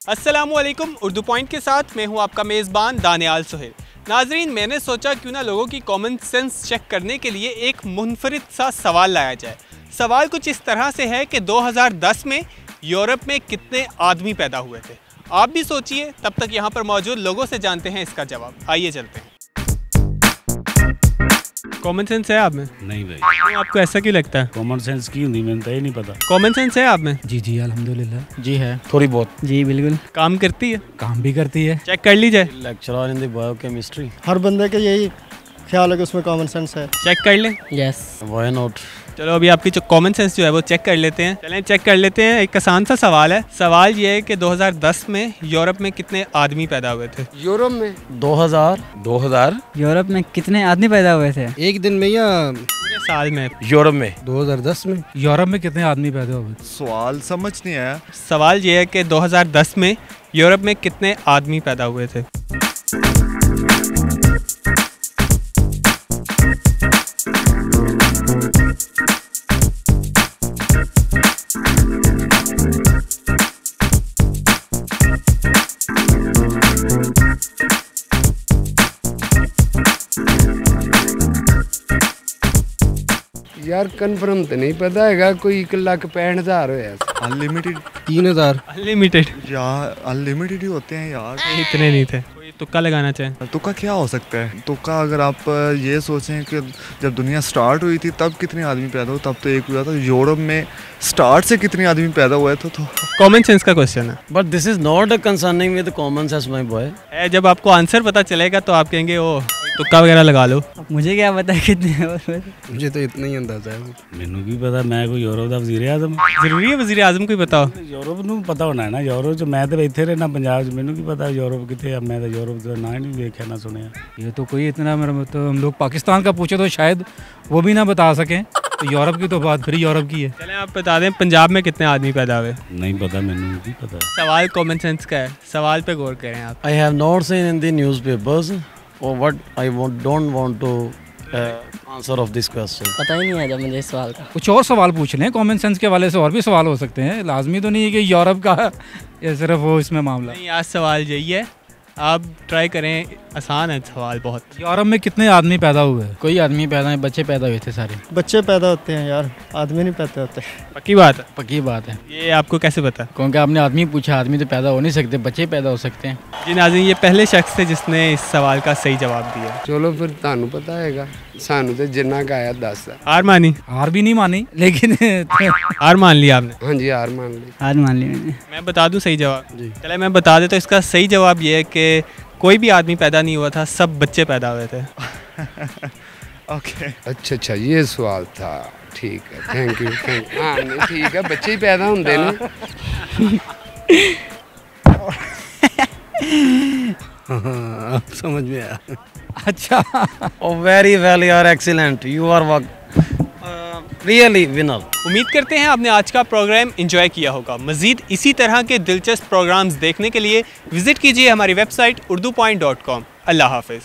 अस्सलामुअलैकुम। उर्दू पॉइंट के साथ मैं हूं आपका मेज़बान दानियाल सुहेल। नाजरीन, मैंने सोचा क्यों ना लोगों की कॉमन सेंस चेक करने के लिए एक मुनफरिद सा सवाल लाया जाए। सवाल कुछ इस तरह से है कि 2010 में यूरोप में कितने आदमी पैदा हुए थे। आप भी सोचिए, तब तक यहाँ पर मौजूद लोगों से जानते हैं इसका जवाब। आइए चलते हैं। कॉमन सेंस है आप में? नहीं भाई। तो आपको ऐसा क्यों लगता है? कॉमन सेंस की होती मैंने तो ये नहीं पता। कॉमन सेंस है आप में? जी अल्हम्दुलिल्लाह। जी है, थोड़ी बहुत। जी बिल्कुल। काम करती है? काम भी करती है। चेक कर लीजिए। Lecturer in the biochemistry. हर बंदे का यही ख्याल है कि उसमें कॉमन सेंस है। चेक कर लें। यस। Why not. चलो अभी आपकी जो कॉमन सेंस जो है वो चेक कर लेते हैं। चलें चेक कर लेते हैं। एक आसान सा सवाल है। सवाल ये है कि 2010 में यूरोप में कितने आदमी पैदा हुए थे? यूरोप में 2000 यूरोप में कितने आदमी पैदा हुए थे? एक दिन में या पूरे साल में? यूरोप में 2010 में? यूरोप में कितने आदमी पैदा हुए? सवाल समझ नहीं आया। सवाल ये है कि 2010 में यूरोप में कितने आदमी पैदा हुए थे? यार कन्फर्म तो नहीं पता है, कोई 1,65,000 होया। अनलिमिटेड 3000। अनलिमिटेड? यार अनलिमिटेड ही होते हैं यार। इतने नहीं थे। कोई तुक्का लगाना चाहे? तुक्का क्या हो सकता है? तुक्का अगर आप ये सोचें कि जब दुनिया स्टार्ट हुई थी तब कितने आदमी पैदा हुए, तब तो एक हुआ था। यूरोप में स्टार्ट से कितने आदमी पैदा हुए थे? तो कॉमन सेंस का क्वेश्चन है। But this is not concerning with common sense my boy. जब आपको आंसर पता चलेगा तो आप कहेंगे ओ तुक्का वगैरह लगा लो। मुझे क्या पता कितने और मुझे तो इतना ही अंदाजा है। मैनू भी पता, मैं कोई यूरोप दा वज़ीर आज़म। जरूरी है वज़ीर आज़म को ही पता हो? यूरोप नू पता होना है ना। यूरोप च मैं तो इत्थे रहना पंजाब च, मैनू की पता यूरोप कितने है। मैं तो यूरोप दा ना ही नहीं देखा ना सुनिया। ये तो कोई इतना मेरा तो हम लोग पाकिस्तान का पूछे तो शायद वो भी ना बता सकें। तो यूरोप की तो बात फिर यूरोप की है। चलें आप बता दें, पंजाब में कितने आदमी पैदा हुए? नहीं पता, मैनू नहीं पता। सवाल कॉमन सेंस का है। सवाल पे गौर करें आप। I have not seen in the newspapers और what I don't want to answer of this question. पता ही नहीं आया मुझे इस सवाल का। कुछ और सवाल पूछ लें कॉमन सेंस के वाले से, और भी सवाल हो सकते हैं। लाजमी तो नहीं है कि यूरोप का या सिर्फ वो इसमें मामला। नहीं, आज सवाल यही है, आप ट्राई करें। आसान है सवाल बहुत। यूरोप में कितने आदमी पैदा हुए? कोई आदमी पैदा नहीं, बच्चे पैदा हुए थे सारे। बच्चे पैदा होते हैं यार, आदमी नहीं पैदा होते। पक्की बात है? पक्की बात है। ये आपको कैसे पता? क्योंकि आपने आदमी पूछा, आदमी तो पैदा हो नहीं सकते, बच्चे पैदा हो सकते हैं। जी नाज़रीन, ये पहले शख्स थे जिसने इस सवाल का सही जवाब दिया। चलो फिर तानू पता है, सानू तो जिन्ना का आया 10। हार मानी? हार भी नहीं मानी, लेकिन हार मान लिया आपने? हाँ जी, हार मान ली। हार मान ली मैंने। मैं बता दूं सही जवाब? जी। चले मैं बता दे। तो इसका सही जवाब ये है कि कोई भी आदमी पैदा नहीं हुआ था, सब बच्चे पैदा हुए थे। ओके। अच्छा, ये सवाल था। ठीक है, थैंक यू। हाँ नहीं ठीक है, बच्चे ही पैदा होंगे ना। हाँ, समझ में आया। अच्छा। Oh, very well, you are excellent. You are really winner. उम्मीद करते हैं आपने आज का प्रोग्राम एंजॉय किया होगा। मज़ीद इसी तरह के दिलचस्प प्रोग्राम्स देखने के लिए विजिट कीजिए हमारी वेबसाइट urdupoint.com। अल्लाह हाफ़िज़।